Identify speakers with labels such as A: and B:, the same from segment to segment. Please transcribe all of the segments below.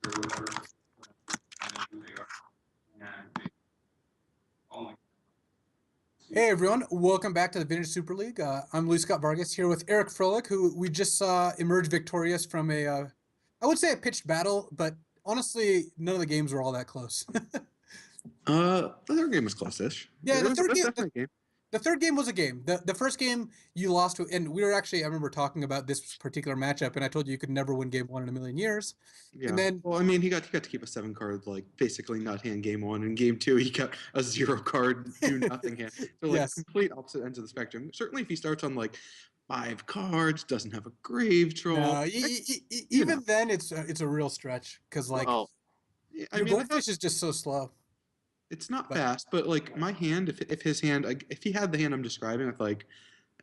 A: Hey everyone, welcome back to the Vintage Super League. I'm Luis Scott Vargas here with Eric Froelich, who we just saw emerge victorious from I would say a pitched battle, but honestly, none of the games were all that close.
B: The third game was close-ish.
A: Yeah,
B: It was definitely a game.
A: The third game was a game. The first game you lost to, and we were actually, I remember talking about this particular matchup, and I told you could never win game one in a million years.
B: Yeah.
A: And then,
B: well, I mean, he got to keep a 7-card, like, basically not hand game one. In game two, he kept a 0-card, do nothing hand. So, like,
A: Yes.
B: complete opposite ends of the spectrum. Certainly, if he starts on, like, 5 cards, doesn't have a grave troll.
A: even then, it's a real stretch because like
B: yeah,
A: your goldfish is just so slow.
B: It's not fast, but like my hand, if his hand, if he had the hand I'm describing with like,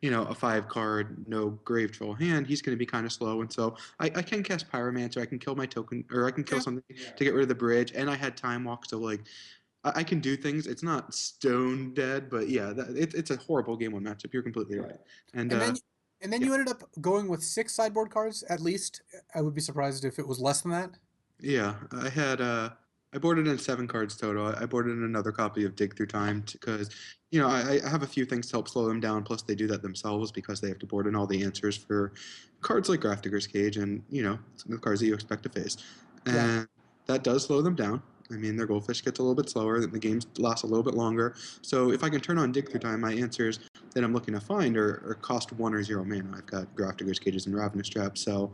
B: you know, a 5-card, no grave troll hand, he's going to be kind of slow. And so I can cast Pyromancer, I can kill my token, or I can kill something to get rid of the bridge, and I had Time Walk, so like I can do things. It's not stone dead, but yeah, it's a horrible game 1 matchup. You're completely right. And
A: then you ended up going with 6 sideboard cards at least. I would be surprised if it was less than that.
B: Yeah, I boarded in 7 cards total. I boarded in another copy of Dig Through Time because, you know, I have a few things to help slow them down. Plus, they do that themselves because they have to board in all the answers for cards like Grafdigger's Cage and, you know, some of the cards that you expect to face. And that does slow them down. I mean, their goldfish gets a little bit slower, the games last a little bit longer. So if I can turn on Dig Through Time, my answers that I'm looking to find are cost 1 or 0 mana. I've got Grafdigger's Cages and Ravenous Traps. So,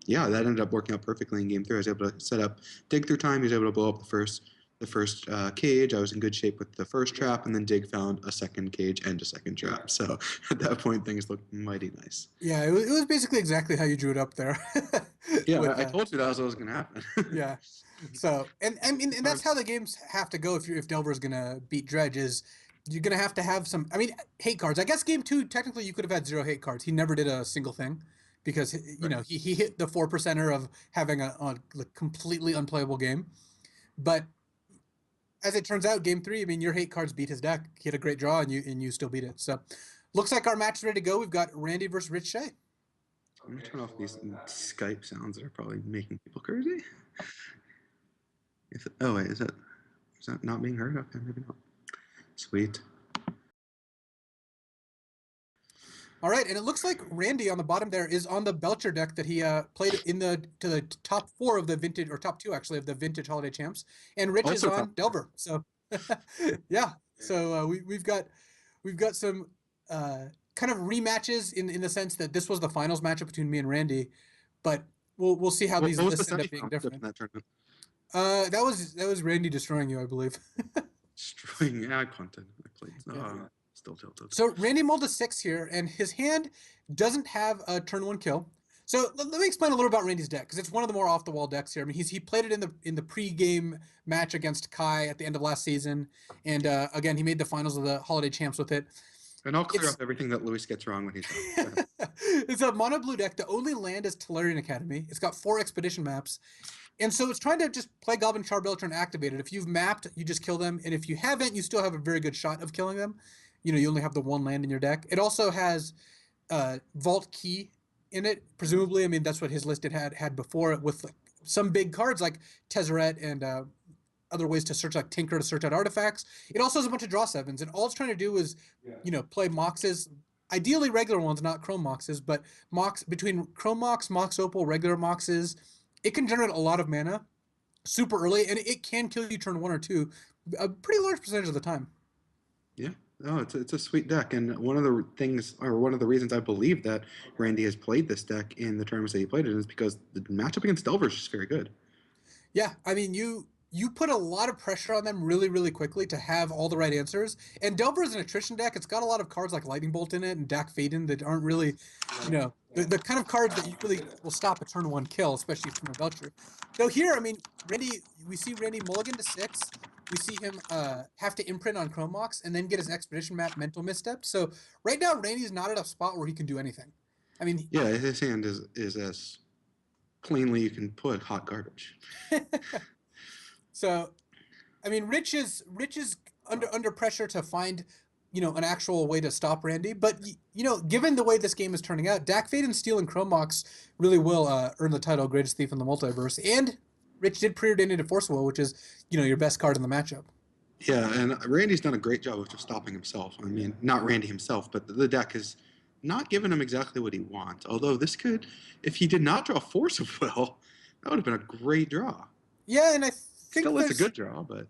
B: yeah, that ended up working out perfectly in game 3. I was able to set up Dig Through Time. He was able to blow up the first cage. I was in good shape with the first trap, and then Dig found a second cage and a second trap. So at that point, things looked mighty nice.
A: Yeah, it was basically exactly how you drew it up there.
B: Yeah, I told you that was what was going to happen.
A: Yeah. So, and I mean, and that's how the games have to go if Delver's going to beat Dredge is you're going to have some, I mean, hate cards. I guess game 2, technically you could have had 0 hate cards. He never did a single thing because, you know, he hit the 4%er of having a completely unplayable game. But as it turns out, game 3, I mean, your hate cards beat his deck. He had a great draw and you still beat it. So looks like our match is ready to go. We've got Randy versus Rich Shay.
B: I'm going to turn off these Skype sounds that are probably making people crazy. Oh, wait, is that not being heard? Okay, maybe not. Sweet.
A: All right, and it looks like Randy on the bottom there is on the Belcher deck that he played to the top 4 of the vintage, or top 2 actually, of the vintage holiday champs, and Rich is on Delver. So yeah, so we've got some kind of rematches in the sense that this was the finals matchup between me and Randy, but we'll see how this end up being different.
B: That tournament?
A: That was Randy destroying you, I believe.
B: Destroying? Yeah, I punted. I played. Still tilted.
A: So Randy mulled a 6 here, and his hand doesn't have a turn 1 kill. So let me explain a little about Randy's deck, because it's one of the more off-the-wall decks here. I mean, he played it in the pre-game match against Kai at the end of last season, and again, he made the finals of the Holiday Champs with it.
B: And I'll clear up everything that Luis gets wrong when he's done.
A: It's a mono-blue deck. The only land is Tolarian Academy. It's got 4 expedition maps. And so it's trying to just play Goblin Charbelcher and activate it. If you've mapped, you just kill them. And if you haven't, you still have a very good shot of killing them. You know, you only have the 1 land in your deck. It also has Vault Key in it, presumably. I mean, that's what his list had before, with like, some big cards like Tezzeret and other ways to search, like Tinker to search out artifacts. It also has a bunch of draw 7s, and all it's trying to do is, you know, play Moxes, ideally regular ones, not Chrome Moxes, but Mox between Chrome Mox, Mox Opal, regular Moxes. It can generate a lot of mana super early, and it can kill you turn 1 or 2 a pretty large percentage of the time.
B: Yeah. No, it's a sweet deck, and one of the things, or one of the reasons I believe that Randy has played this deck in the tournaments that he played it is because the matchup against Delver is just very good.
A: Yeah, I mean, you put a lot of pressure on them really, really quickly to have all the right answers. And Delver is an attrition deck. It's got a lot of cards like Lightning Bolt in it and Dak Faden that aren't really, you know, the kind of cards that you really will stop a turn 1 kill, especially from a Belcher. So here, I mean, we see Randy mulligan to 6. We see him have to imprint on Chrome Mox and then get his Expedition map Mental Misstep. So right now, Randy's not at a spot where he can do anything. I mean,
B: yeah, his hand is as cleanly you can put hot garbage.
A: So, I mean, Rich is under pressure to find, you know, an actual way to stop Randy. But you know, given the way this game is turning out, Dak Faden, Steel, and Chrome Mox really will earn the title Greatest Thief in the Multiverse. And Rich did preordain into Force Will, which is, your best card in the matchup.
B: Yeah, and Randy's done a great job of just stopping himself. I mean, not Randy himself, but the deck has not given him exactly what he wants. Although this could, if he did not draw Force of Will, that would have been a great draw.
A: Yeah, and I think
B: Still, it's a good draw, but.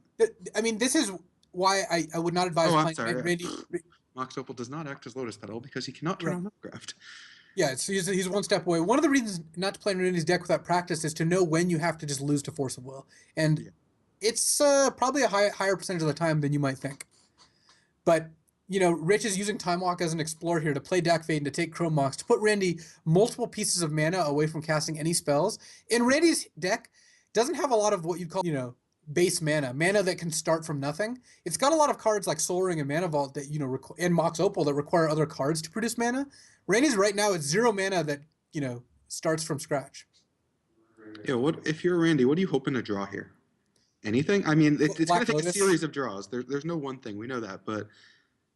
A: I mean, this is why I would not advise
B: Oh, I'm
A: playing
B: sorry.
A: Randy.
B: Mox Opal does not act as Lotus Petal because he cannot turn
A: Right.
B: on Milcraft.
A: Yeah, so he's one step away. One of the reasons not to play Randy's deck without practice is to know when you have to just lose to Force of Will. And
B: Yeah.
A: it's probably a higher percentage of the time than you might think. But, Rich is using Time Walk as an explorer here to play Dak Fade and to take Chrome Mox, to put Randy multiple pieces of mana away from casting any spells. And Randy's deck doesn't have a lot of what you'd call, base mana that can start from nothing. It's got a lot of cards like Soul Ring and Mana Vault that, and Mox Opal that require other cards to produce mana. Randy's right now at 0 mana that, starts from scratch.
B: Yeah, what if you're Randy? What are you hoping to draw here? Anything? I mean, it's going to take a series of draws. There's no one thing. We know that, but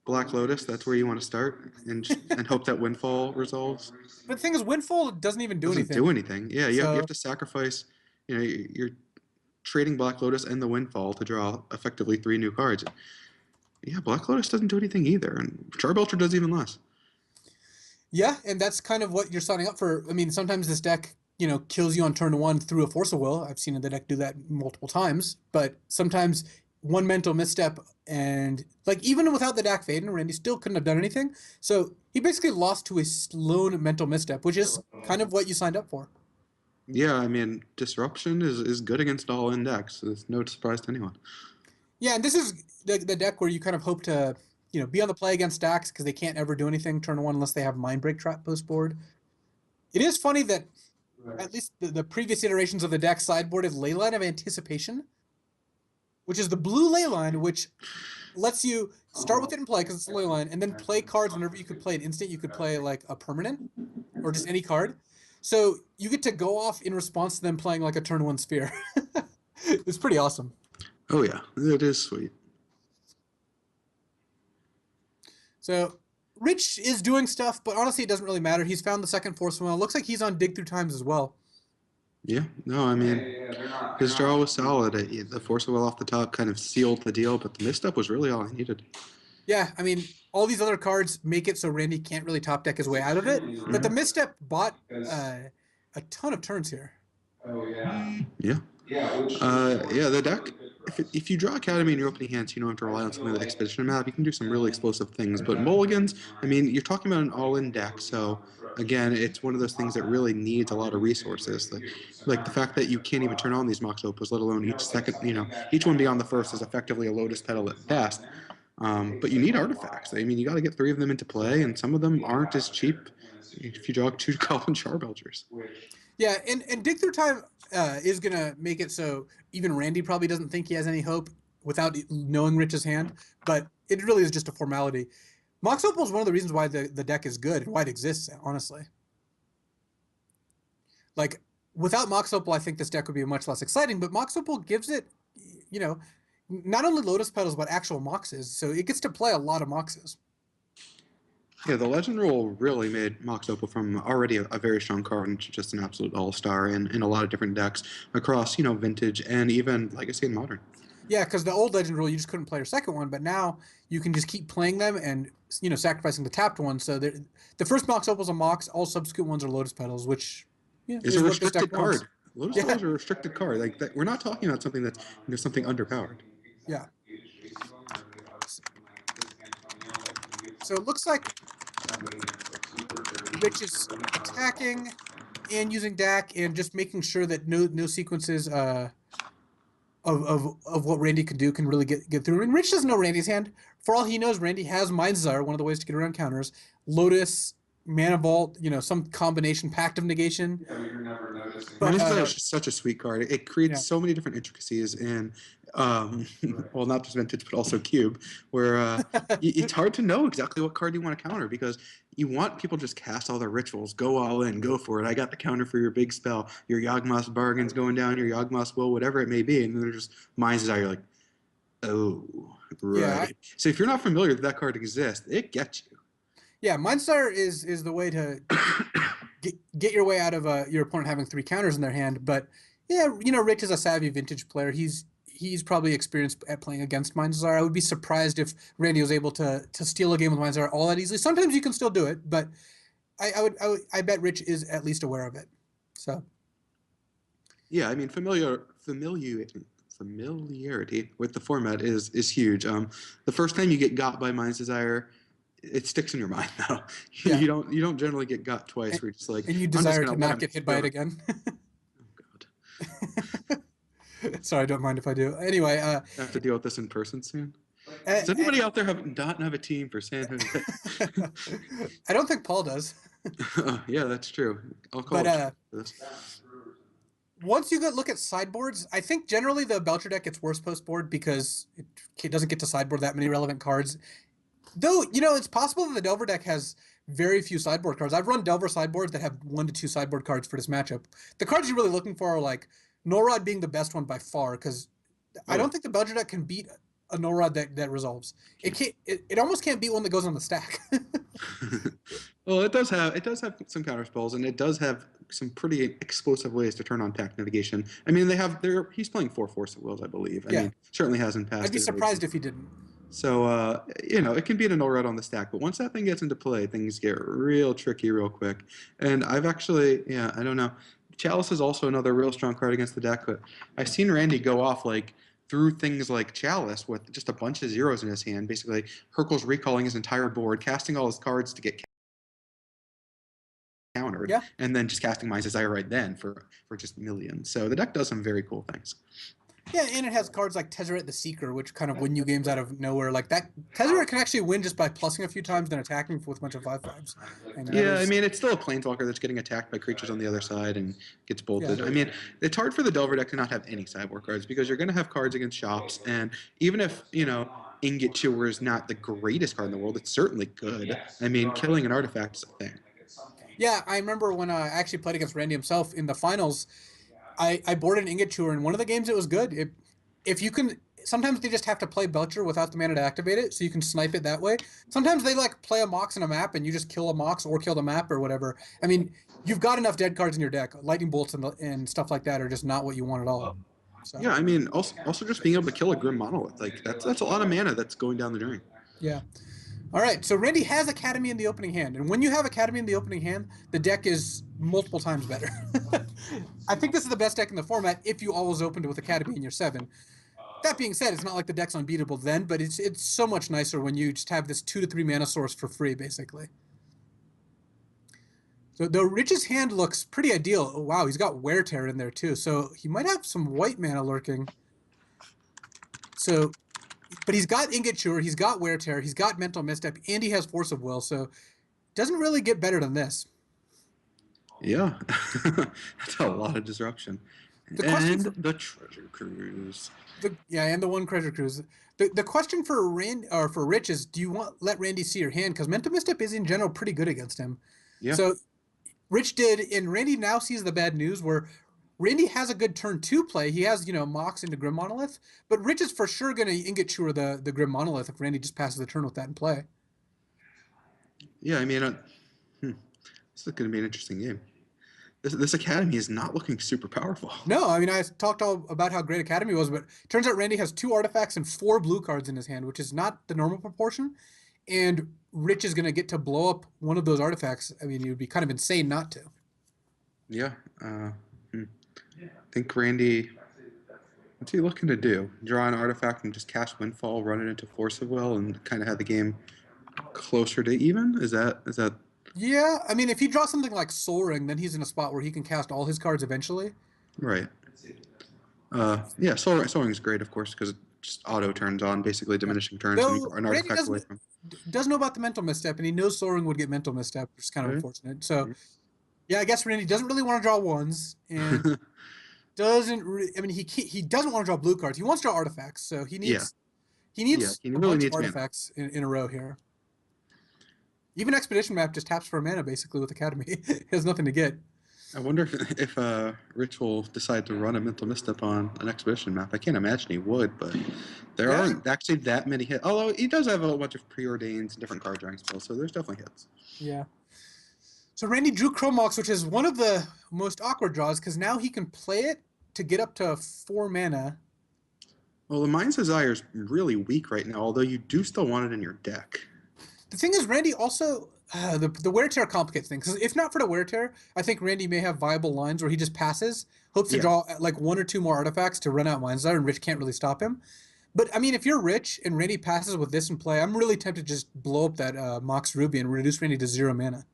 B: Black Lotus, that's where you want to start and hope that Windfall resolves.
A: But the thing is, Windfall doesn't even do anything.
B: Yeah, you have to sacrifice. You're trading Black Lotus and the Windfall to draw effectively 3 new cards. Yeah, Black Lotus doesn't do anything either, and Charbelcher does even less.
A: Yeah, and that's kind of what you're signing up for. I mean, sometimes this deck, kills you on turn 1 through a Force of Will. I've seen the deck do that multiple times, but sometimes one mental misstep and even without the Dak Fade, Randy still couldn't have done anything. So he basically lost to a lone mental misstep, which is kind of what you signed up for.
B: Yeah, I mean, Disruption is good against all in decks. It's no surprise to anyone.
A: Yeah, and this is the deck where you kind of hope to, be on the play against stacks because they can't ever do anything turn 1 unless they have Mindbreak Trap post board. It is funny that at least the previous iterations of the deck sideboarded Leyline of Anticipation, which is the blue Leyline, which lets you start with it in play because it's a Leyline, and then play cards whenever you could play an instant. You could play like a permanent or just any card. So you get to go off in response to them playing like a turn 1 sphere. It's pretty awesome.
B: Oh yeah, it is sweet.
A: So Rich is doing stuff, but honestly, it doesn't really matter. He's found the second Force Will. It looks like he's on Dig Through Times as well.
B: Yeah, no, I mean, his draw was solid. The Force of Will off the top kind of sealed the deal, but the misstep was really all he needed.
A: Yeah, I mean, all these other cards make it so Randy can't really top deck his way out of it, but the misstep bought a ton of turns here.
C: Oh, yeah.
B: Yeah. Yeah, the deck, if you draw Academy in your opening hands, you don't have to rely on something like Expedition Map. You can do some really explosive things. But Mulligans, I mean, you're talking about an all-in deck, so again, it's one of those things that really needs a lot of resources. Like the fact that you can't even turn on these Mox Opals, let alone each second, each one beyond the first is effectively a Lotus Petal at best. But you need artifacts. I mean, you got to get 3 of them into play, and some of them aren't as cheap if you draw 2 Goblin Charbelchers.
A: Yeah, and Dig Through Time is going to make it so even Randy probably doesn't think he has any hope without knowing Rich's hand, but it really is just a formality. Mox Opal is one of the reasons why the deck is good and why it exists, honestly. Like, without Mox Opal, I think this deck would be much less exciting, but Mox Opal gives it, not only Lotus Petals, but actual Moxes, so it gets to play a lot of Moxes.
B: Yeah, the Legend rule really made Mox Opal from already a very strong card into just an absolute all-star in a lot of different decks across, Vintage and even Legacy and Modern.
A: Yeah, because the old Legend rule, you just couldn't play your second one, but now you can just keep playing them and, sacrificing the tapped one. So the first Mox Opal's a Mox, all subsequent ones are Lotus Petals, which
B: is a restricted card. Lotus
A: Yeah.
B: Petals are a restricted card. Like that, we're not talking about something that's something underpowered.
A: Yeah. So it looks like Rich is attacking and using Dak and just making sure that no sequences of what Randy can do can really get through. And Rich doesn't know Randy's hand. For all he knows, Randy has Mind Desire, one of the ways to get around counters. Lotus, Mana Vault, some combination, Pact of Negation.
C: Yeah, you're never noticing.
B: Mana Desire is such a sweet card. It creates so many different intricacies in, well, not just Vintage, but also Cube, where it's hard to know exactly what card you want to counter because you want people to just cast all their rituals, go all in, go for it. I got the counter for your big spell, your Yawgmoth's Bargain's going down, your Yawgmoth's Will, whatever it may be, and then there's just Mind Desire. You're like, oh, right.
A: Yeah.
B: So if you're not familiar that card exists, it gets you.
A: Yeah, Mind Desire is the way to get your way out of your opponent having 3 counters in their hand, but Yeah, you know, Rich is a savvy vintage player. He's probably experienced at playing against Mindczar. I would be surprised if Randy was able to steal a game with Mindczar all that easily. Sometimes you can still do it, but I bet Rich is at least aware of it. So
B: Yeah, I mean, familiarity with the format is huge. The first time you get got by Mind's Desire, it sticks in your mind though.
A: Yeah.
B: You don't generally get got twice. Where you're just like,
A: and you
B: I'm just
A: desire
B: gonna
A: to
B: let
A: not
B: him
A: get hit by it
B: go.
A: again.
B: Oh God,
A: Sorry, I don't mind if I do. Anyway,
B: I have to deal with this in person soon.
A: uh,
B: Does anybody out there not have a team for San Jose?
A: I don't think Paul does.
B: Yeah, that's true. I'll call
A: But
B: it for this.
A: once you look at sideboards, I think generally the Belcher deck gets worse post board because it doesn't get to sideboard that many relevant cards. Though, you know, it's possible that the Delver deck has very few sideboard cards. I've run Delver sideboards that have 1 to 2 sideboard cards for this matchup. The cards you're really looking for are like Norod being the best one by far, because I don't think the Belcher deck can beat a Norod that resolves. It almost can't beat one that goes on the stack.
B: Well, it does have some counter spells, and it does have some pretty explosive ways to turn on pack navigation. I mean, he's playing 4 Force of Wills, I believe. I mean, certainly hasn't passed.
A: I'd be surprised if he didn't.
B: So, you know, it can beat a null red on the stack, but once that thing gets into play, things get real tricky real quick. And I've actually, yeah, I don't know. Chalice is also another real strong card against the deck, but I've seen Randy go off like through things like Chalice with just a bunch of zeros in his hand, basically Hercule's recalling his entire board, casting all his cards to get countered, and then just casting Mind's Desire right then for just millions. So the deck does some very cool things.
A: Yeah, and it has cards like Tezzeret the Seeker, which kind of win you games out of nowhere. Like that, Tezzeret can actually win just by plussing a few times, then attacking with a bunch of 5/5s.
B: Yeah, I mean, it's still a Planeswalker that's getting attacked by creatures on the other side and gets bolted. Yeah. I mean, it's hard for the Delver deck to not have any sideboard cards because you're going to have cards against shops, and even if, you know, Ingot Chewer is not the greatest card in the world, it's certainly good. I mean, killing an artifact is a thing.
A: Yeah, I remember when I actually played against Randy himself in the finals, I boarded an Ingot Chewer, and one of the games it was good. If you can, sometimes they just have to play Belcher without the mana to activate it, so you can snipe it that way. Sometimes they like play a Mox in a map, and you just kill a Mox or kill the map or whatever. I mean, you've got enough dead cards in your deck. Lightning bolts and stuff like that are just not what you want at all. So.
B: Yeah, I mean, also just being able to kill a Grim Monolith, like that's a lot of mana that's going down the drain.
A: Yeah. All right, so Randy has Academy in the opening hand, and when you have Academy in the opening hand, the deck is multiple times better. I think this is the best deck in the format if you always opened with Academy in your 7. That being said, it's not like the deck's unbeatable then, but it's so much nicer when you just have this 2 to 3 mana source for free, basically. So the Rich's hand looks pretty ideal. Oh, wow, he's got Wear Tear in there too, so he might have some white mana lurking. So... But he's got Ingot Chewer, he's got Wear Tear, he's got Mental Misstep, and he has Force of Will, so it doesn't really get better than this.
B: Yeah, that's a lot of disruption. And the Treasure Cruise.
A: And the 1 Treasure Cruise. The question for Rich is, do you let Randy see your hand? Because Mental Misstep is in general pretty good against him. Yeah. So Rich did, and Randy now sees the bad news where Randy has a good turn 2 play. He has, you know, Mox into Grim Monolith, but Rich is for sure going to Ingot Chewer the Grim Monolith if Randy just passes the turn with that in play.
B: Yeah, I mean, this is going to be an interesting game. This Academy is not looking super powerful.
A: No, I mean, I talked all about how great Academy was, but it turns out Randy has 2 artifacts and 4 blue cards in his hand, which is not the normal proportion, and Rich is going to get to blow up one of those artifacts. I mean, it would be kind of insane not to.
B: Yeah, I think Randy, what's he looking to do? Draw an artifact and just cast Windfall, run it into Force of Will, and kind of have the game closer to even? Is that?
A: Yeah, I mean, if he draws something like Soul Ring, then he's in a spot where he can cast all his cards eventually.
B: Right. Yeah, Soul Ring is great, of course, because it just auto turns on, basically diminishing turns when you an artifact away from.
A: Does know about the Mental Misstep, and he knows Soul Ring would get Mental Misstep, which is kind of unfortunate. So, yeah, I guess Randy doesn't really want to draw 1s, and I mean, he doesn't want to draw blue cards. He wants to draw artifacts, so he needs a bunch of artifacts in a row here. Even Expedition Map just taps for a mana basically with Academy. It has nothing to get.
B: I wonder if Rich will decide to run a Mental Misstep on an Expedition Map. I can't imagine he would, but there aren't actually that many hits. Although he does have a bunch of preordains and different card drawing spells, so there's definitely hits.
A: Yeah. So Randy drew Chromox, which is one of the most awkward draws because now he can play it, to get up to 4 mana.
B: Well, the Mind's Desire is really weak right now, although you do still want it in your deck.
A: The thing is, Randy also the wear tear complicates things. Because if not for the wear tear, I think Randy may have viable lines where he just passes, hopes to draw like 1 or 2 more artifacts to run out Mind's Desire, and Rich can't really stop him. But I mean, if you're Rich and Randy passes with this in play, I'm really tempted to just blow up that Mox Ruby and reduce Randy to 0 mana.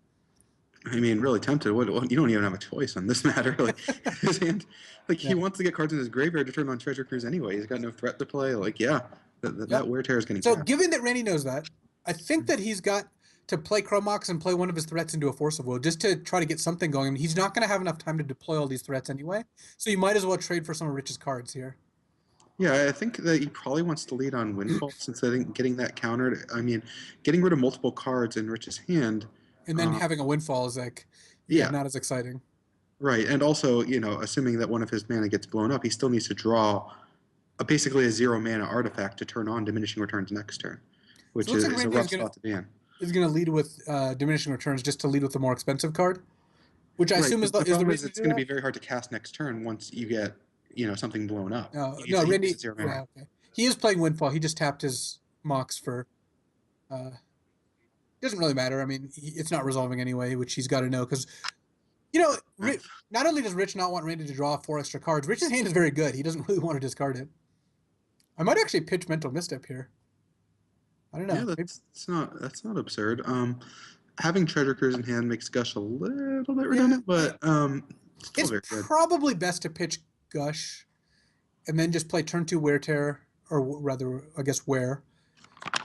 B: I mean, really tempted. What, you don't even have a choice on this matter. Like his hand, like he wants to get cards in his graveyard to turn on Treasure Cruise anyway. He's got no threat to play. Like, yeah, that wear tear is getting.
A: So,
B: cast.
A: given that Randy knows that, I think that he's got to play Chromox and play one of his threats into a Force of Will just to try to get something going. I mean, he's not going to have enough time to deploy all these threats anyway, so you might as well trade for some of Rich's cards here.
B: Yeah, I think that he probably wants to lead on Windfall since I think getting that countered. I mean, getting rid of multiple cards in Rich's hand,
A: and then having a Windfall is like, not as exciting.
B: Right, and also, assuming that one of his mana gets blown up, he still needs to draw basically a 0 mana artifact to turn on Diminishing Returns next turn, which is a rough spot to be in.
A: Is going to lead with Diminishing Returns just to lead with the more expensive card, which I assume is the reason.
B: It's going to be very hard to cast next turn once you get something blown up.
A: No, Randy. Yeah, okay. He is playing Windfall. He just tapped his Mox for. Doesn't really matter. I mean, it's not resolving anyway, which he's got to know because, not only does Rich not want Randy to draw 4 extra cards, Rich's hand is very good. He doesn't really want to discard it. I might actually pitch Mental Misstep here. I don't know.
B: Yeah, that's not absurd. Having Treasure Cruise in hand makes Gush a little bit redundant, but
A: it's probably best to pitch Gush, and then just play turn 2 Wear Tear, or rather, I guess Wear,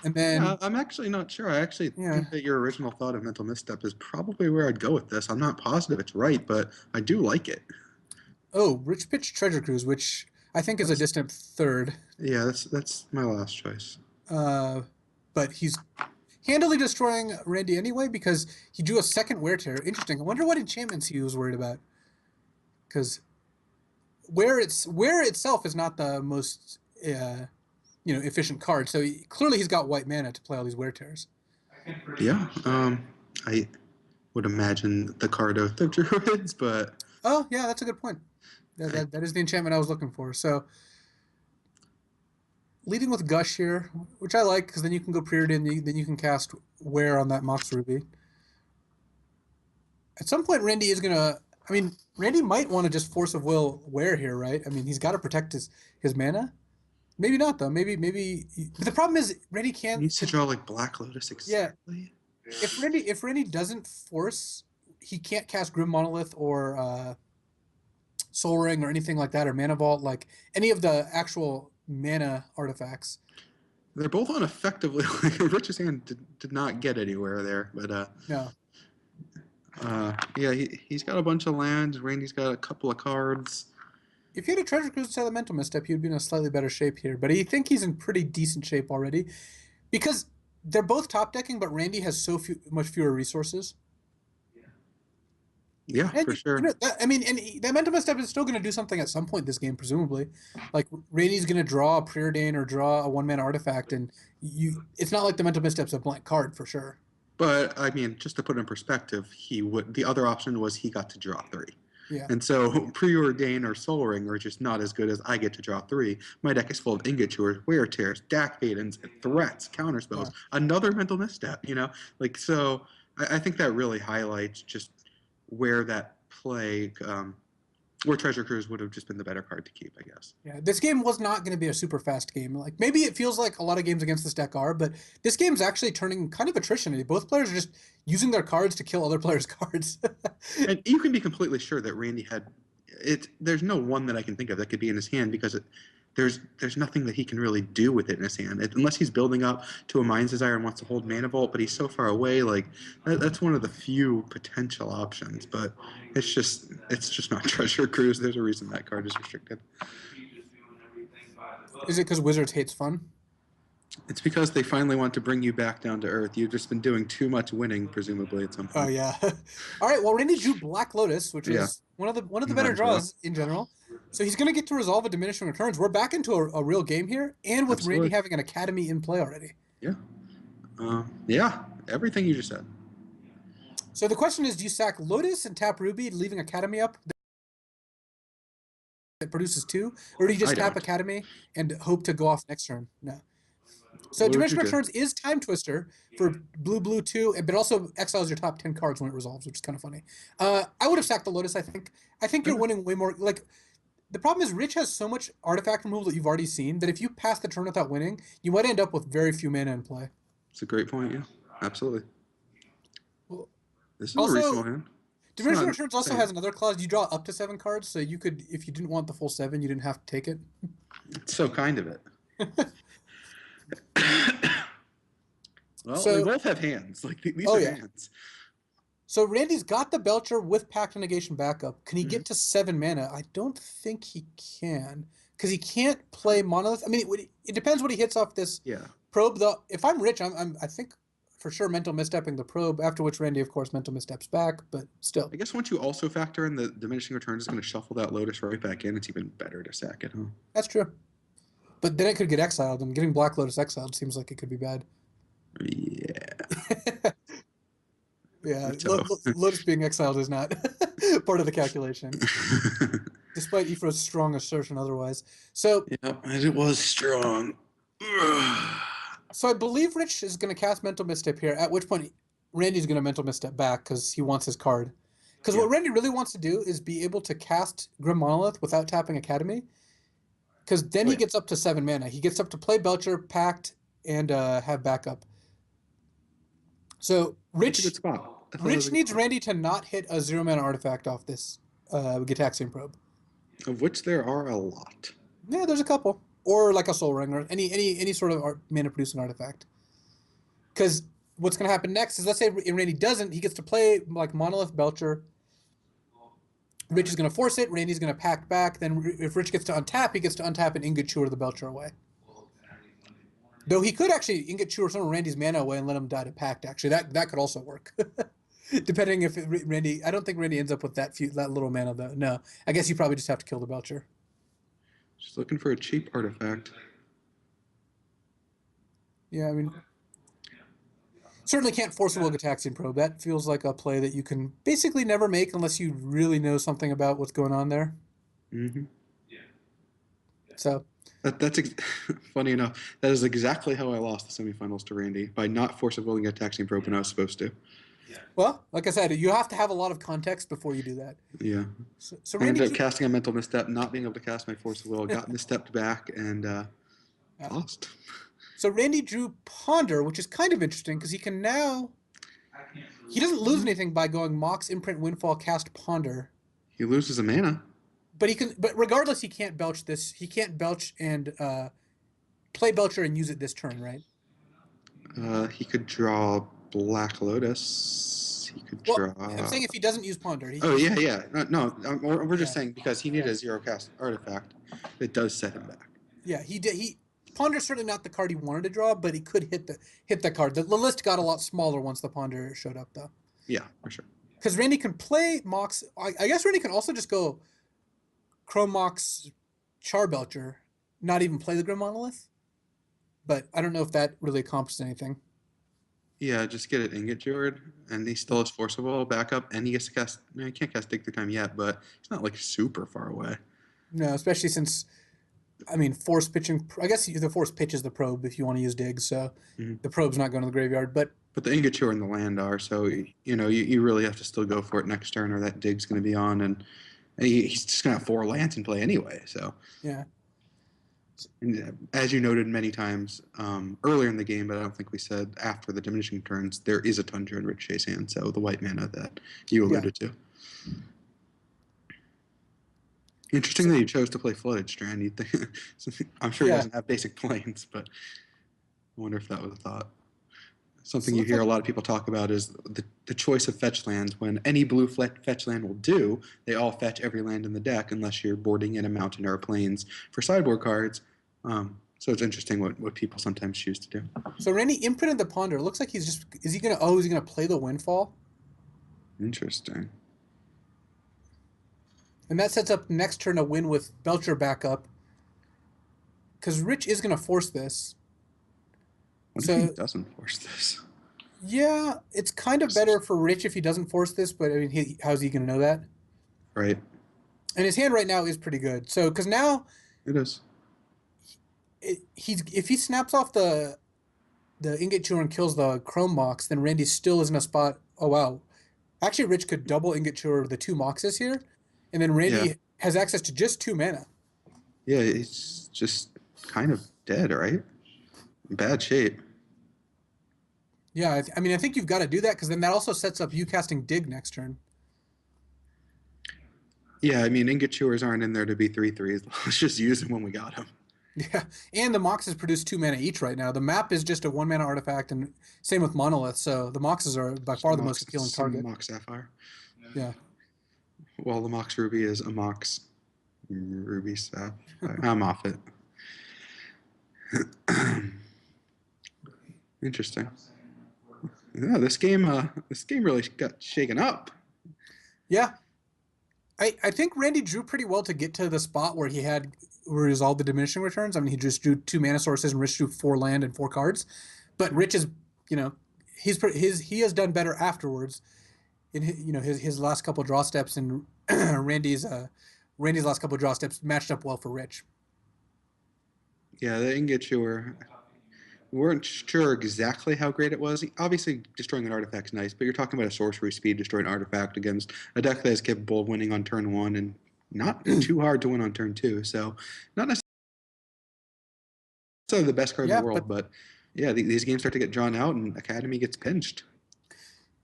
A: and then.
B: I'm actually not sure. I actually think that your original thought of Mental Misstep is probably where I'd go with this. I'm not positive it's right, but I do like it.
A: Oh, Rich pitched Treasure Cruise, which I think is a distant third.
B: Yeah, that's my last choice.
A: But he's handily destroying Randy anyway because he drew a second Wear Tear. Interesting. I wonder what enchantments he was worried about. Because Wear itself is not the most efficient card. So clearly he's got white mana to play all these Wear Tears.
B: Yeah. I would imagine the card Oath of Druids, but.
A: Oh yeah, that's a good point. That is the enchantment I was looking for. So. Leading with Gush here, which I like, because then you can go Preordain, then you can cast Wear on that Mox Ruby. At some point, Randy is going to... I mean, Randy might want to just Force of Will Wear here, right? I mean, he's got to protect his mana. Maybe not, though. Maybe... But the problem is, Randy can't...
B: He needs to draw, like, Black Lotus exactly.
A: Yeah. If Randy doesn't force, he can't cast Grim Monolith or Soul Ring or anything like that, or Mana Vault, like any of the actual... mana artifacts.
B: They're both on effectively. Rich's hand did not get anywhere there, but
A: no.
B: Yeah, he's got a bunch of lands. Randy's got a couple of cards.
A: If he had a Treasure Cruise instead of Mental Misstep, he'd be in a slightly better shape here. But I think he's in pretty decent shape already, because they're both top decking, but Randy has much fewer resources.
B: Yeah,
A: and,
B: for sure.
A: And that Mental Misstep is still going to do something at some point this game, presumably. Like, Randy's going to draw a Preordain or draw a 1-mana artifact, and it's not like the Mental Misstep's a blank card, for sure.
B: But, I mean, just to put in perspective, the other option was he got to draw 3.
A: Yeah.
B: And so Preordain or Soul Ring are just not as good as I get to draw 3. My deck is full of Ingot Chewers, Wear Tears, Dak Maidens, threats, counterspells, another Mental Misstep, Like, so I think that really highlights just where that play, where Treasure Cruise would have just been the better card to keep, I guess.
A: Yeah, this game was not going to be a super fast game. Like, maybe it feels like a lot of games against this deck are, but this game's actually turning kind of attrition. Both players are just using their cards to kill other players' cards.
B: And you can be completely sure that Randy had it. There's no one that I can think of that could be in his hand because there's nothing that he can really do with it in his hand unless he's building up to a Mind's Desire and wants to hold Mana Vault, but he's so far away. Like that's one of the few potential options, but it's just not Treasure Cruise. There's a reason that card is restricted.
A: Is it because Wizards hates fun?
B: It's because they finally want to bring you back down to earth. You've just been doing too much winning, presumably, at some point.
A: Oh yeah. All right. Well, Randy drew Black Lotus, which is one of the better draws in general. So he's going to get to resolve a Diminishing Returns. We're back into a real game here, and with Randy having an Academy in play already.
B: Yeah. Yeah. Everything you just said.
A: So the question is, do you sack Lotus and tap Ruby, leaving Academy up? That produces 2, or do you just
B: I
A: tap
B: don't.
A: Academy and hope to go off next turn? No. So
B: What would
A: Dimension
B: you do?
A: Returns is Time Twister for blue 2, but also exiles your top 10 cards when it resolves, which is kind of funny. I would have sacked the Lotus, I think. I think you're
B: Okay.
A: winning way more. Like, the problem is Rich has so much artifact removal that you've already seen that if you pass the turn without winning, you might end up with very few mana in play.
B: It's a great point. Yeah, absolutely.
A: Well,
B: This is a
A: also,
B: reasonable hand. It's
A: Dimension
B: not
A: Returns also
B: insane.
A: has another clause. You draw up to 7 cards, so you could, if you didn't want the full 7, you didn't have to take it.
B: It's so kind of it. Well,
A: So-
B: we both have hands. Like these
A: Oh,
B: are
A: yeah.
B: hands.
A: So Randy's got the Belcher with Pact of Negation backup. Can he
B: Mm-hmm.
A: get to 7 mana? I don't think he can, because he can't play Monolith. I mean, it depends what he hits off this
B: Yeah.
A: probe. Though, if I'm Rich, I think for sure mental misstepping the probe. After which Randy, of course, mental missteps back. But still,
B: I guess once you also factor in the diminishing returns is going to shuffle that Lotus right back in, it's even better to sack it, huh?
A: that's true. But then it could get exiled, and getting Black Lotus exiled seems like it could be bad.
B: Yeah.
A: Yeah,
B: So-
A: Lotus being exiled is not part of the calculation, despite Ephra's strong assertion otherwise. So,
B: Yeah, and it was strong.
A: so I believe Rich is going to cast Mental Misstep here, at which point Randy's going to Mental Misstep back because he wants his card. Because what Randy really wants to do is be able to cast Grim Monolith without tapping Academy, because then he gets up to 7 mana. He gets up to play Belcher, Pact, and have backup. So
B: That's a good spot. I thought that was
A: Rich
B: a good
A: needs
B: spot.
A: Randy to not hit a 0 mana artifact off this Gitaxian Probe.
B: Of which there are a lot.
A: Yeah, there's a couple, or like a Soul Ring, or any sort of mana producing artifact. Because what's going to happen next is, let's say Randy doesn't, he gets to play like Monolith Belcher. Rich is going to force it. Randy's going to pack back. Then if Rich gets to untap, he gets to untap and Ingot Chewer the Belcher away. Though he could actually Ingot Chewer some of Randy's mana away and let him die to Pact. Actually, that could also work. Depending if Randy, I don't think Randy ends up with that little mana though. No, I guess you probably just have to kill the Belcher.
B: Just looking for a cheap artifact.
A: Yeah, I mean, certainly can't force a Will Gitaxian Probe. That feels like a play that you can basically never make unless you really know something about what's going on there.
B: Mm-hmm.
A: So
B: That's funny enough. That is exactly how I lost the semifinals to Randy, by not force of willing a taxing probe when I was supposed to.
A: well, like I said, you have to have a lot of context before you do that.
B: Yeah.
A: So
B: I ended
A: Randy,
B: up casting a mental misstep, not being able to cast my force of will, got misstepped back, and lost.
A: so Randy drew Ponder, which is kind of interesting because he can now. He doesn't lose anything by going Mox, Imprint, Windfall, cast Ponder.
B: He loses a mana.
A: But he can. But regardless, he can't belch this. He can't belch and play Belcher and use it this turn, right?
B: He could draw Black Lotus. He could
A: Well,
B: draw.
A: I'm saying if he doesn't use Ponder.
B: Oh yeah. No, we're just
A: Yeah.
B: saying because he needed a 0 cast artifact, it does set him back.
A: Yeah, he did. Ponder's certainly not the card he wanted to draw, but he could hit the card. The list got a lot smaller once the Ponder showed up, though.
B: Yeah, for sure.
A: Because Randy can play Mox. I guess Randy can also just go Chrome Mox, Charbelcher, not even play the Grim Monolith. But I don't know if that really accomplishes anything.
B: Yeah, just get it Ingot Jord, and he still has forcible backup, and he gets to cast. No, he can't cast Dig Through Time yet, but it's not like super far away.
A: No, especially since, I mean, force pitching. I guess the force pitches the probe if you want to use Dig, so the probe's not going to the graveyard. But
B: the Ingot Jord and the land are, so you really have to still go for it next turn, or that Dig's going to be on, and he's just going to have 4 lands in play anyway. So
A: yeah.
B: And as you noted many times earlier in the game, but I don't think we said after the diminishing returns, there is a Tundra in Rich Shay's hand, so the white mana that you alluded to. Interesting that you chose to play Flooded Strand. You'd think, I'm sure he doesn't have basic planes, but I wonder if that was a thought. Something you hear a lot of people talk about is the choice of fetch lands. When any blue fetch land will do, they all fetch every land in the deck unless you're boarding in a mountain or a plains for sideboard cards. So it's interesting what people sometimes choose to do.
A: So Randy imprinted the Ponder. It looks like is he gonna play the Windfall?
B: Interesting.
A: And that sets up next turn a win with Belcher backup. Because Rich is gonna force this.
B: What if he doesn't force this?
A: Yeah, it's kind of better for Rich if he doesn't force this, but I mean, how's he gonna know that?
B: Right.
A: And his hand right now is pretty good. So, because now
B: It is.
A: if he snaps off the ingot chewer and kills the chrome mox, then Randy still is in a spot. Oh wow, actually, Rich could double ingot chewer the 2 moxes here, and then Randy
B: Yeah.
A: has access to just 2 mana.
B: Yeah, it's just kind of dead, right? In bad shape.
A: Yeah, I mean, I think you've got to do that because then that also sets up you casting dig next turn.
B: Yeah, I mean, ingot chewers aren't in there to be 3/3s. Let's just use them when we got them.
A: Yeah, and the moxes produce 2 mana each right now. The map is just a 1 mana artifact, and same with monolith. So the moxes are by far the most appealing target.
B: Mox Sapphire.
A: Yeah.
B: Well, the Mox Ruby is a Mox Ruby Sapphire. I'm off it. Interesting. Yeah, this game really got shaken up.
A: Yeah. I think Randy drew pretty well to get to the spot where he resolved the diminishing returns. I mean, he just drew 2 mana sources and Rich drew 4 land and 4 cards. But Rich is, he has done better afterwards in his last couple draw steps, and Randy's last couple draw steps matched up well for Rich.
B: Yeah, the ingot chewer. We weren't sure exactly how great it was. Obviously, destroying an artifact's nice, but you're talking about a sorcery speed destroying an artifact against a deck that is capable of winning on turn 1 and not too hard to win on turn 2. So, not necessarily the best card in the world, but yeah, these games start to get drawn out and Academy gets pinched.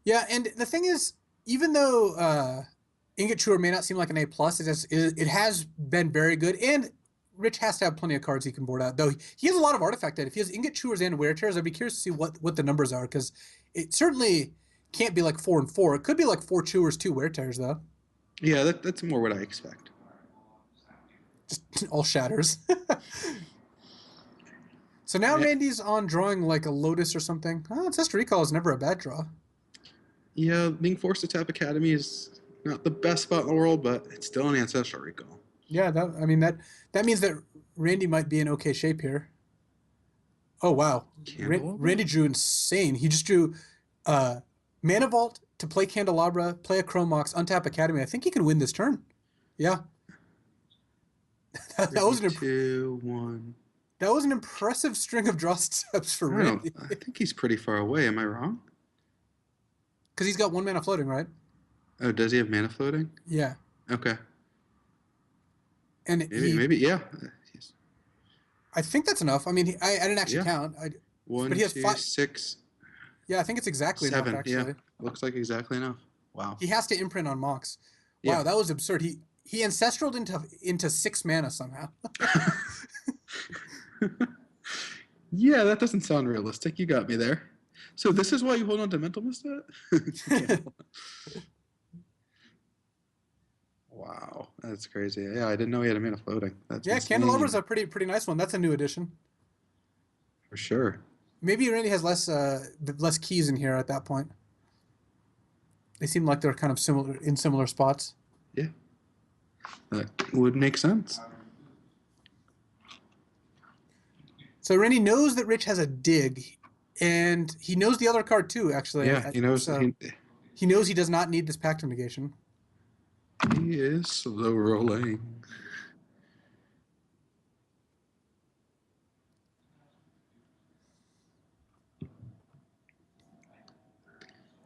A: Yeah, and the thing is, even though Ingot Chewer may not seem like an A+, it has been very good, and Rich has to have plenty of cards he can board out. Though he has a lot of artifact debt. If he has Ingot Chewers and Wear Tears, I'd be curious to see what the numbers are, because it certainly can't be like 4 and 4. It could be like 4 Chewers, 2 Wear Tears, though.
B: Yeah, that's more what I expect.
A: Just all shatters. So now Randy's on drawing like a Lotus or something. Ancestral Recall is never a bad draw.
B: Yeah, being forced to tap Academy is not the best spot in the world, but it's still an Ancestral Recall.
A: Yeah, that means that Randy might be in okay shape here. Oh wow, Randy drew insane. He just drew Mana Vault to play Candelabra, play a Chrome Mox, untap Academy. I think he can win this turn. Yeah. that was an
B: 2, 1.
A: That was an impressive string of draw steps for Randy.
B: I think he's pretty far away. Am I wrong?
A: Because he's got 1 mana floating, right?
B: Oh, does he have mana floating?
A: Yeah.
B: Okay.
A: And
B: maybe yeah.
A: I think that's enough. I mean, I didn't actually count.
B: 1,
A: but he has
B: 2,
A: 5,
B: 6.
A: Yeah, I think it's exactly
B: 7.
A: enough. Actually,
B: Yeah, looks like exactly enough. Wow.
A: He has to imprint on Mox. Wow, yeah. That was absurd. He ancestraled into 6 mana somehow.
B: Yeah, that doesn't sound realistic. You got me there. So this is why you hold on to Mental Misstep? Wow, that's crazy. Yeah, I didn't know he had a mana floating. That's
A: Candelabra's a pretty nice one. That's a new addition.
B: For sure.
A: Maybe Randy has less keys in here at that point. They seem like they're kind of similar spots.
B: Yeah, that would make sense.
A: So Randy knows that Rich has a dig, and he knows the other card too. Actually,
B: yeah, he knows.
A: He knows he does not need this Pact of Negation.
B: He is slow rolling.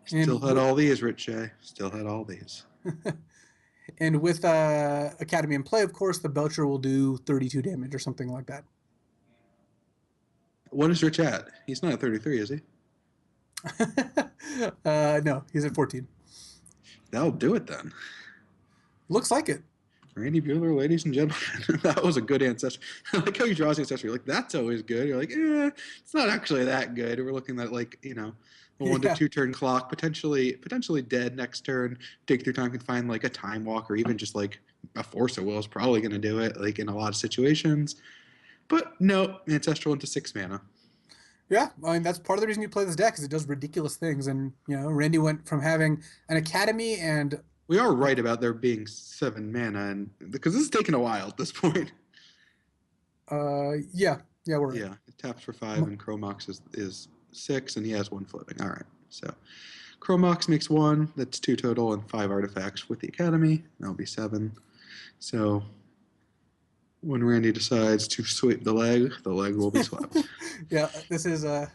B: Still had all these, Rich Shay. Still had all these.
A: And with Academy in play, of course, the Belcher will do 32 damage or something like that.
B: What is Rich at? He's not at 33, is he?
A: No, he's at 14.
B: That'll do it then.
A: Looks like it.
B: Randy Buehler, ladies and gentlemen. That was a good ancestor. I like how he draws the ancestor. You're like, that's always good. You're like, it's not actually that good. We're looking at like, a 1 to 2 turn clock, potentially dead next turn. Dig Through Time can find like a Time Walk or even just like a Force of Will is probably going to do it, like in a lot of situations. But no, ancestral into 6 mana.
A: Yeah, I mean that's part of the reason you play this deck is it does ridiculous things, and Randy went from having an Academy and
B: we are right about there being 7 mana, and because this is taking a while at this point.
A: Yeah, we're
B: it taps for 5 and Chromox is 6, and he has 1 floating. All right, so Chromox makes 1. That's 2 total and 5 artifacts with the Academy. That'll be 7. So when Randy decides to sweep the leg will be swept.
A: Yeah, this is a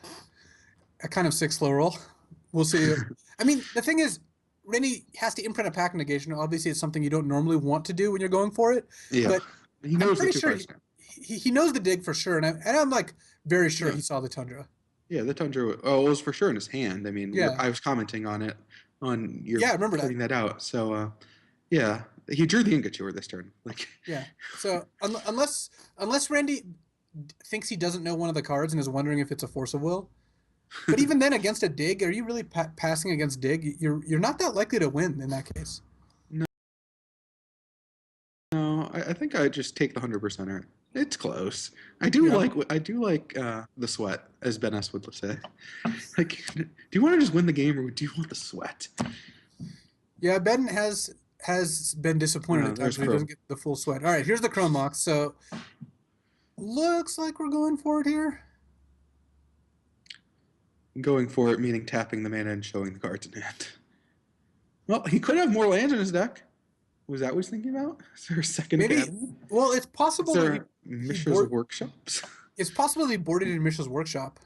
A: kind of sick slow roll. We'll see. I mean, the thing is, Randy has to imprint a pack negation. Obviously, it's something you don't normally want to do when you're going for it.
B: Yeah,
A: But
B: he
A: I'm
B: knows the
A: pretty
B: two
A: sure
B: cards now.
A: he knows the dig for sure, and I'm like very sure
B: Yeah.
A: he saw the Tundra.
B: Yeah, the Tundra. Oh, it was for sure in his hand. I mean,
A: Yeah.
B: I was commenting on it on your
A: Yeah, I remember that.
B: pointing that out. So, yeah, he drew the Ingot Chewer this turn. Like,
A: Yeah. So unless Randy thinks he doesn't know one of the cards and is wondering if it's a Force of Will, but even then, against a dig, are you really passing against dig? You're not that likely to win in that case.
B: no, I think I just take the 100%er. It's close. I do like the sweat, as Ben S would say. Like, do you want to just win the game, or do you want the sweat?
A: Yeah, Ben has been disappointed
B: No,
A: at times
B: there's
A: when he doesn't get the full sweat. All right, here's the Chrome Mox. So looks like we're going for it here.
B: Going for it, meaning tapping the mana and showing the cards in hand. Well, he could have more lands in his deck. Was that what he's thinking about? Is there a second
A: Maybe.
B: academy?
A: Well, it's possible
B: Is
A: that
B: there
A: he
B: Mishra's workshops?
A: it's possible that he boarded in Mishra's workshop.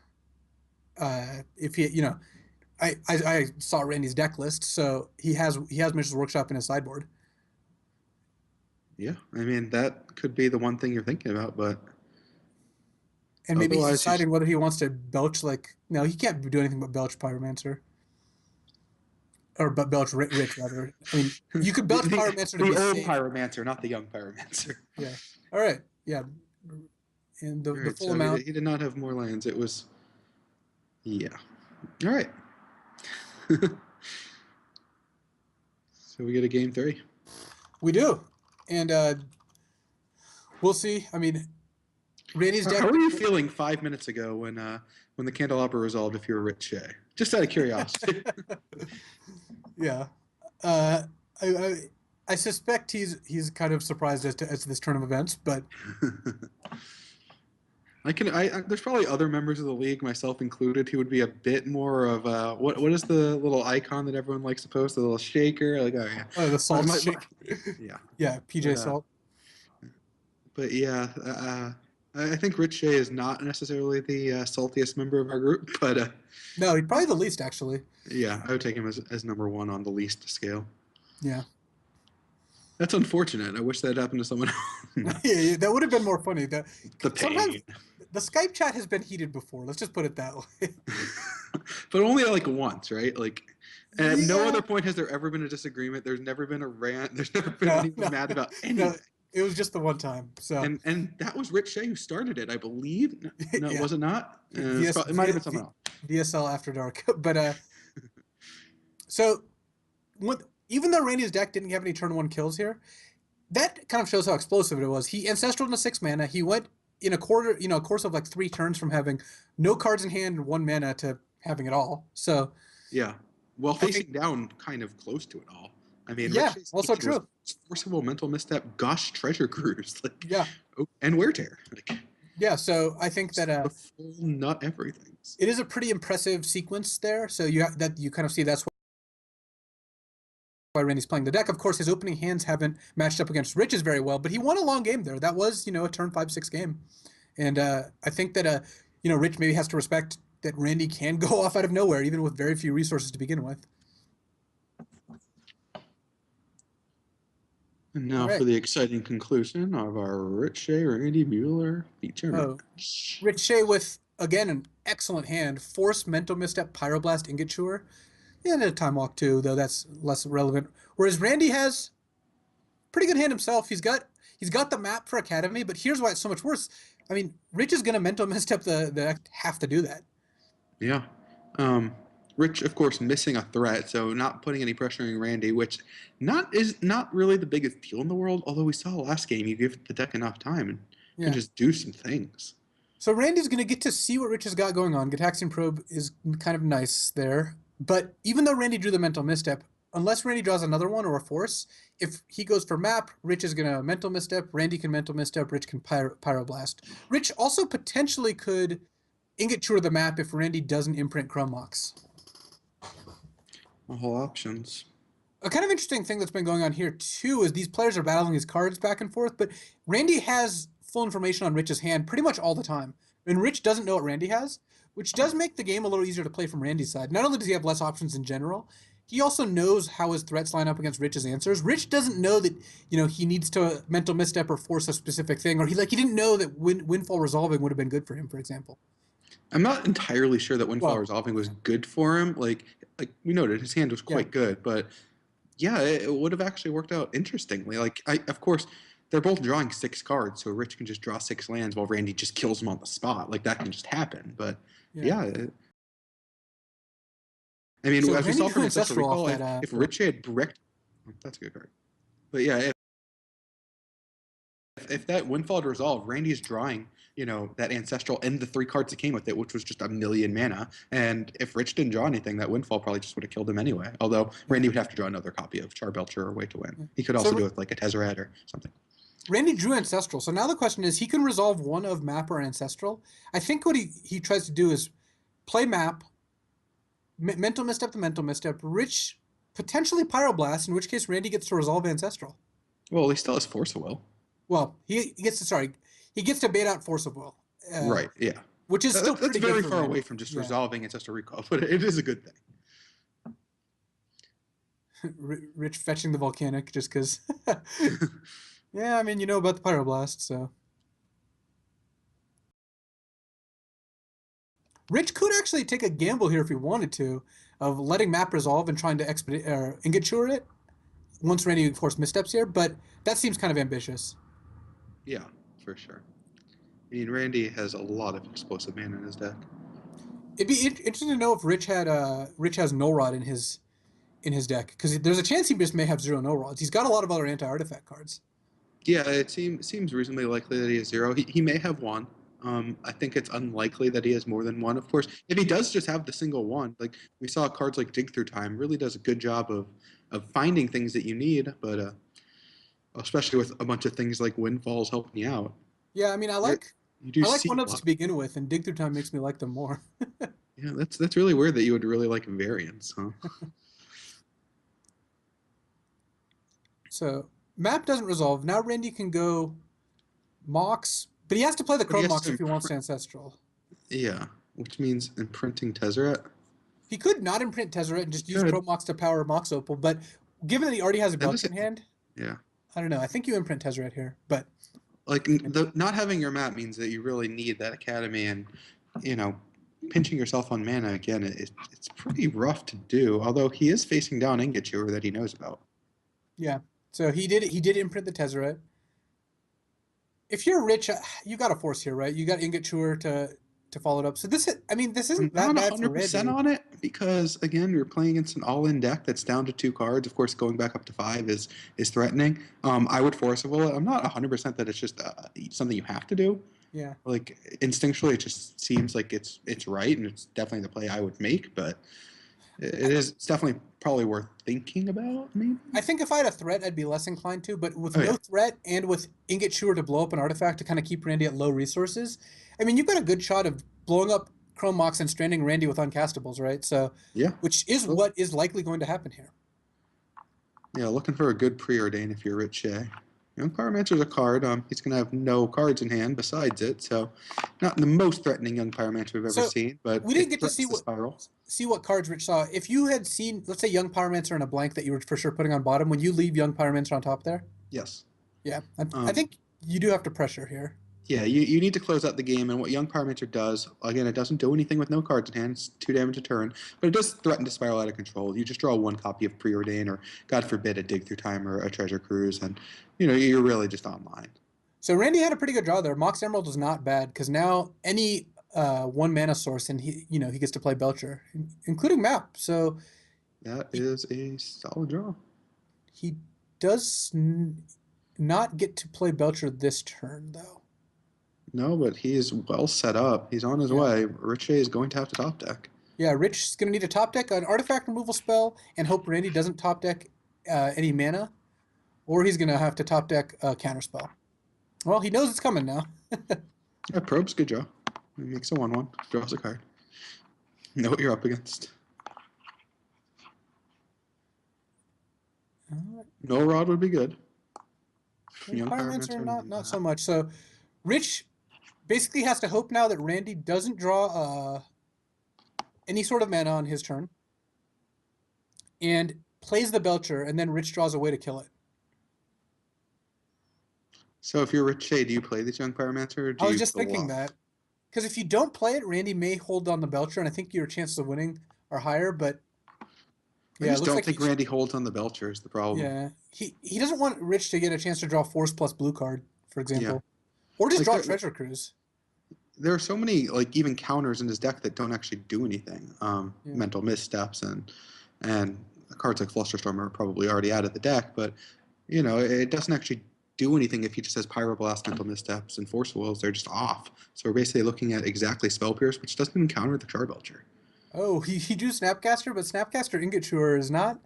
A: If he, you know, I saw Randy's deck list, so he has Mishra's workshop in his sideboard.
B: Yeah, I mean that could be the one thing you're thinking about, but
A: And maybe he's
B: otherwise,
A: deciding whether he wants to belch like no, he can't do anything but belch Pyromancer. Or but belch Rich rather. I mean, you could belch Pyromancer to be
B: the old
A: safe.
B: Pyromancer, not the young Pyromancer.
A: Yeah. All right. Yeah. And the
B: Alright,
A: full
B: so
A: amount.
B: he did not have more lands. It was, yeah. All right. So we get a game 3.
A: We do, and we'll see. I mean, Randy's deck.
B: How were you feeling 5 minutes ago when the candelabra resolved? If you were Rich Shay, just out of curiosity.
A: Yeah. I suspect he's kind of surprised as to this turn of events, but
B: there's probably other members of the league, myself included, who would be a bit more of what is the little icon that everyone likes to post, the little shaker, like, oh yeah,
A: the salt shake.
B: Yeah,
A: yeah, PJ Salt.
B: But yeah, I think Rich Shay is not necessarily the saltiest member of our group, but
A: no, he's probably the least actually.
B: Yeah, I would take him as number 1 on the least scale.
A: Yeah.
B: That's unfortunate. I wish that happened to someone else. No.
A: Yeah, that would have been more funny.
B: The pain.
A: Sometimes the Skype chat has been heated before. Let's just put it that way.
B: But only like once, right? Like, at no
A: Yeah.
B: other point has there ever been a disagreement. There's never been a rant. There's never been anyone mad about anything.
A: No, it was just the one time. So
B: and that was Rich Shay who started it, I believe. No,
A: Yeah.
B: was it not?
A: VS
B: it might have been someone else.
A: VSL After Dark. But so even though Randy's deck didn't have any turn 1 kills here, that kind of shows how explosive it was. He Ancestral into 6 mana. He went in a course of like 3 turns from having no cards in hand and 1 mana to having it all. So
B: yeah, well, facing down, kind of close to it all. I mean,
A: yeah,
B: Rich Shay's
A: also
B: was
A: true.
B: Forcible Mental Misstep, Gosh Treasure Cruise, like,
A: Yeah,
B: and Wear Tear. Like,
A: yeah. So I think that
B: the full nut everything.
A: it is a pretty impressive sequence there. So you kind of see that's why Randy's playing the deck. Of course, his opening hands haven't matched up against Rich's very well, but he won a long game there. That was, a turn 5-6 game. And I think that, Rich maybe has to respect that Randy can go off out of nowhere, even with very few resources to begin with.
B: And now for the exciting conclusion of our Rich Shay Randy Buehler feature match.
A: Rich Shay with, again, an excellent hand. Force, Mental Misstep, Pyroblast, Ingot Chewer. And a Time Walk too, though that's less relevant. Whereas Randy has pretty good hand himself. He's got the map for Academy, but here's why it's so much worse. I mean, Rich is going to Mental Misstep the have to do that.
B: Yeah. Rich, of course, missing a threat, so not putting any pressure on Randy, which is not really the biggest deal in the world, although we saw last game you give the deck enough time and can just do some things.
A: So Randy's going to get to see what Rich has got going on. Gitaxian Probe is kind of nice there. But even though Randy drew the Mental Misstep, unless Randy draws another one or a Force, if he goes for map, Rich is going to Mental Misstep, Randy can Mental Misstep, Rich can Pyroblast. Rich also potentially could Ingot Chewer the map if Randy doesn't imprint Chrome Mox.
B: All options.
A: A kind of interesting thing that's been going on here too is these players are battling his cards back and forth, but Randy has full information on Rich's hand pretty much all the time. And Rich doesn't know what Randy has, which does make the game a little easier to play from Randy's side. Not only does he have less options in general, he also knows how his threats line up against Rich's answers. Rich doesn't know that, he needs to mental misstep or force a specific thing, or he didn't know that windfall resolving would have been good for him, for example.
B: I'm not entirely sure that windfall
A: Well,
B: resolving was good for him. Like we noted, his hand was quite good, but yeah, it would have actually worked out interestingly. Of course, they're both drawing 6 cards, so Rich can just draw 6 lands while Randy just kills him on the spot. Like that can just happen. But yeah, I mean,
A: So
B: as we
A: Randy
B: saw
A: drew
B: from Ancestral
A: Ancestral off
B: Recall,
A: that,
B: if Rich had bricked, that's a good card. But yeah, if that windfall had resolved, Randy's drawing, that Ancestral and the 3 cards that came with it, which was just a million mana. And if Rich didn't draw anything, that windfall probably just would have killed him anyway. Although Randy would have to draw another copy of Charbelcher or Way to Win. He could also do it with like a Tezzeret or something.
A: Randy drew Ancestral, so now the question is, he can resolve one of Map or Ancestral. I think what he tries to do is play Map, mental misstep the mental misstep, Rich potentially Pyroblast, in which case Randy gets to resolve Ancestral.
B: Well, he still has Force of Will.
A: Well, he gets to bait out Force of Will.
B: Right, yeah.
A: Which is still
B: that's
A: pretty
B: very
A: good
B: far
A: Randy.
B: away from just resolving Ancestral Recall, but it is a good thing.
A: Rich fetching the Volcanic just because. Yeah, I mean, you know about the Pyroblast, so. Rich could actually take a gamble here if he wanted to, of letting Map resolve and trying to Ingature it once Randy, of course, missteps here, but that seems kind of ambitious.
B: Yeah, for sure. I mean, Randy has a lot of explosive mana in his deck.
A: It'd be interesting to know if Rich has No Rod in his deck, because there's a chance he just may have 0 No Rods. He's got a lot of other anti-artifact cards.
B: Yeah, it seems reasonably likely that he has 0. He may have 1. I think it's unlikely that he has more than 1. Of course, if he does just have the single 1, like we saw cards like Dig Through Time really does a good job of finding things that you need, but especially with a bunch of things like Windfalls helping you out.
A: Yeah, I mean, I like
B: see
A: 1-ups to begin with, and Dig Through Time makes me like them more.
B: Yeah, that's really weird that you would really like variants, huh?
A: So Map doesn't resolve. Now Randy can go Mox, but he has to play the Chrome Mox if he wants Ancestral.
B: Yeah, which means imprinting Tezzeret.
A: He could not imprint Tezzeret and just use Chrome Mox to power Mox Opal, but given that he already has a Belcher in hand,
B: yeah,
A: I don't know. I think you imprint Tezzeret here, but
B: like not having your map means that you really need that Academy, and pinching yourself on mana again, it's pretty rough to do. Although he is facing down Ingature that he knows about.
A: Yeah, so he did imprint the Tezzeret. If you're Rich, you got a force here, right? You got Ingature to follow it up. So this isn't that bad for Randy.
B: I'm not 100% on it because again, you're playing against an all-in deck that's down to 2 cards. Of course, going back up to 5 is threatening. I would force of will it. I'm not 100% that it's just something you have to do.
A: Yeah.
B: Like instinctually, it just seems like it's right, and it's definitely the play I would make. But it's definitely probably worth thinking about. Maybe.
A: I think if I had a threat, I'd be less inclined to. But with no threat and with Ingature to blow up an artifact to kind of keep Randy at low resources, I mean, you've got a good shot of blowing up Chrome Mox and stranding Randy with uncastables, right? So
B: yeah,
A: which is what is likely going to happen here.
B: Yeah, looking for a good preordain if you're Rich Shay. Young Pyromancer's a card. He's going to have no cards in hand besides it, so not the most threatening Young Pyromancer we've ever seen. But
A: we didn't get to see what cards Rich saw. If you had seen, let's say, Young Pyromancer in a blank that you were for sure putting on bottom, would you leave Young Pyromancer on top there?
B: Yes.
A: Yeah, I think you do have to pressure here.
B: Yeah, you need to close out the game, and what Young Pyromancer does, again, it doesn't do anything with no cards in hand. It's 2 damage a turn, but it does threaten to spiral out of control. You just draw 1 copy of Preordain, or God forbid, a Dig Through Time or a Treasure Cruise, and you're really just online.
A: So Randy had a pretty good draw there. Mox Emerald was not bad because now any 1 mana source, and he gets to play Belcher, including Map. So
B: that is a solid draw.
A: He does not get to play Belcher this turn, though.
B: No, but he is well set up. He's on his way. Rich Shay is going to have to top deck.
A: Yeah, Rich is going to need a top deck an artifact removal spell and hope Randy doesn't top deck any mana, or he's going to have to top deck a counter spell. Well, he knows it's coming now.
B: Yeah, Probe's good draw. He makes a 1/1, draws a card. Know what you're up against. No rod would be good.
A: Young Pyromancer, not so much. So Rich basically has to hope now that Randy doesn't draw any sort of mana on his turn and plays the Belcher, and then Rich draws a way to kill it.
B: So if you're Rich Shay, do you play this Young Pyromancer, or do
A: I was
B: you
A: just thinking that. Because if you don't play it, Randy may hold on the Belcher, and I think your chances of winning are higher, but
B: I just don't think Randy holds on the Belcher is the problem.
A: Yeah. He doesn't want Rich to get a chance to draw Force plus blue card, for example.
B: Yeah.
A: Or just draw Treasure Cruise.
B: There are so many even counters in his deck that don't actually do anything. Mental missteps and cards like Flusterstorm are probably already out of the deck, but it doesn't actually do anything if he just has Pyroblast, Mental Missteps, and Force Wills. They're just off. So we're basically looking at exactly Spell Pierce, which doesn't even counter the Charbelcher.
A: Oh, he drew Snapcaster, but Snapcaster Ingot Chewer is not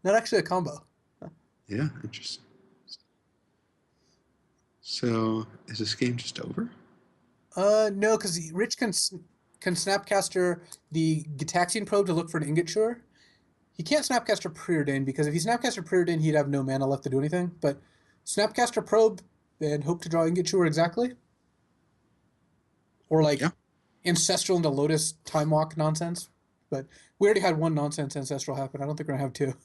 A: actually a combo.
B: Yeah, interesting. So is this game just over?
A: No, because Rich can Snapcaster the Gitaxian Probe to look for an Ingot Chewer. He can't Snapcaster Preordain, because if he Snapcaster Preordain, he'd have no mana left to do anything. But Snapcaster Probe and hope to draw Ingot Chewer exactly. Or Ancestral into Lotus Time Walk nonsense. But we already had one nonsense Ancestral happen. I don't think we're going to have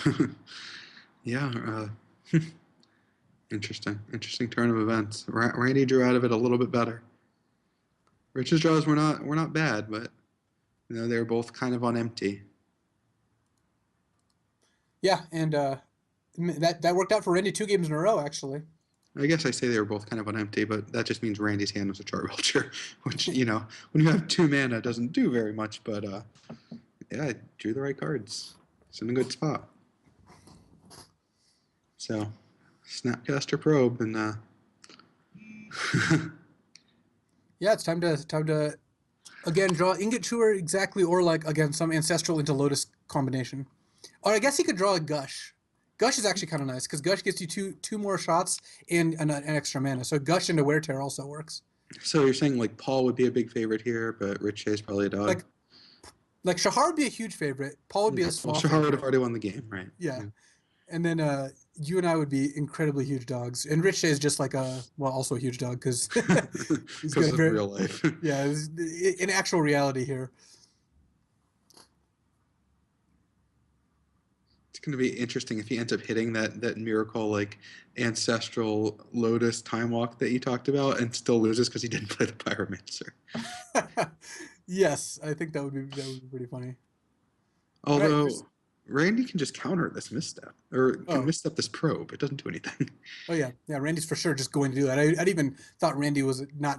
B: two. Yeah. Interesting turn of events. Randy drew out of it a little bit better. Rich's draws were not bad, but they were both kind of on empty.
A: Yeah, and that worked out for Randy 2 games in a row, actually.
B: I guess I say they were both kind of on empty, but that just means Randy's hand was a Charbelcher, which, when you have 2 mana, doesn't do very much. But, yeah, I drew the right cards. It's in a good spot. So, Snapcaster Probe, and
A: yeah, it's time to again draw Ingot Chewer exactly, or again some Ancestral into Lotus combination. Or I guess he could draw a Gush. Gush is actually kind of nice because Gush gets you two more shots and an extra mana. So Gush into Wear Tear also works.
B: So you're saying Paul would be a big favorite here, but Rich Shay's probably a dog.
A: Like Shahar would be a huge favorite. Paul would be a small.
B: Well, Shahar would have already won the game, right?
A: Yeah. And then you and I would be incredibly huge dogs. And Rich Shay is just also a huge dog because he's
B: because of real life.
A: Yeah, in actual reality here.
B: It's going to be interesting if he ends up hitting that miracle Ancestral Lotus Time Walk that you talked about and still loses because he didn't play the Pyromancer.
A: Yes, I think that would be pretty funny.
B: Although Randy can just counter this misstep, or can misstep this probe. It doesn't do anything.
A: Oh yeah, Randy's for sure just going to do that. I'd even thought Randy was not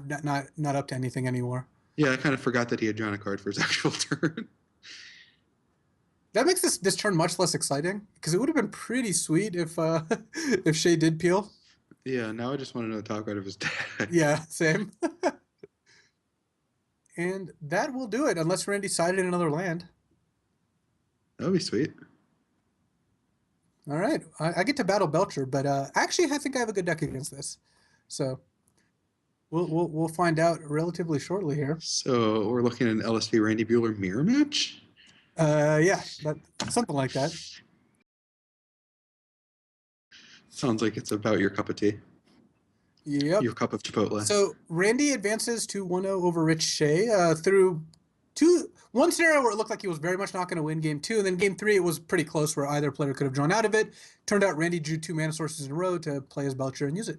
A: up to anything anymore.
B: Yeah, I kind of forgot that he had drawn a card for his actual turn.
A: That makes this turn much less exciting because it would have been pretty sweet if Shay did peel.
B: Yeah, now I just want to know the top right of his deck.
A: Yeah, same. And that will do it, unless Randy sided in another land.
B: That would be sweet.
A: All right, I get to battle Belcher, but actually I think I have a good deck against this. So we'll find out relatively shortly here.
B: So we're looking at an LSV Randy Buehler mirror match?
A: Yeah, something like that.
B: Sounds like it's about your cup of tea.
A: Yep.
B: Your cup of Chipotle.
A: So Randy advances to 1-0 over Rich Shay through one scenario where it looked like he was very much not going to win game 2, and then game 3 it was pretty close where either player could have drawn out of it. Turned out Randy drew 2 mana sources in a row to play his Belcher and use it.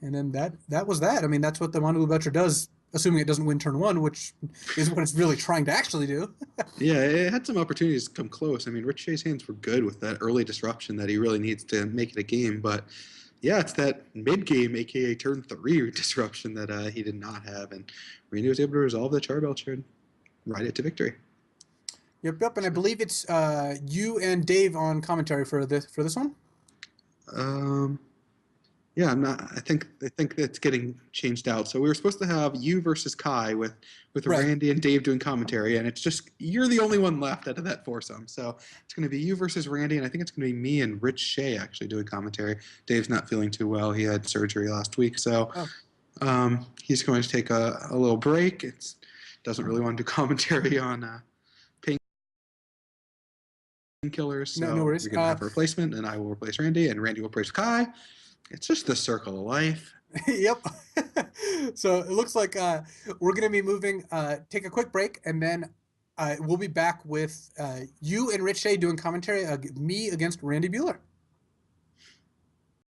A: And then that was that. I mean, that's what the Mono Blue Belcher does, assuming it doesn't win turn 1, which is what it's really trying to actually do.
B: Yeah, it had some opportunities to come close. I mean, Rich Shay's hands were good with that early disruption that he really needs to make it a game, but yeah, it's that mid-game, aka turn 3 disruption that he did not have, and Randy was able to resolve the Charbelcher and ride it to victory.
A: Yep, and I believe it's you and Dave on commentary for this one.
B: Yeah, I'm not. I think it's getting changed out. So we were supposed to have you versus Kai with right. Randy and Dave doing commentary, and it's just you're the only one left out of that foursome. So it's going to be you versus Randy, and I think it's going to be me and Rich Shay actually doing commentary. Dave's not feeling too well; he had surgery last week, so he's going to take a little break. Doesn't really want to do commentary on killers.
A: No,
B: So
A: no worries.
B: we're gonna have a replacement, and I will replace Randy, and Randy will replace Kai. It's just the circle of life.
A: Yep. So it looks like we're going to be moving, take a quick break, and then we'll be back with you and Rich Shay doing commentary, me against Randy Buehler.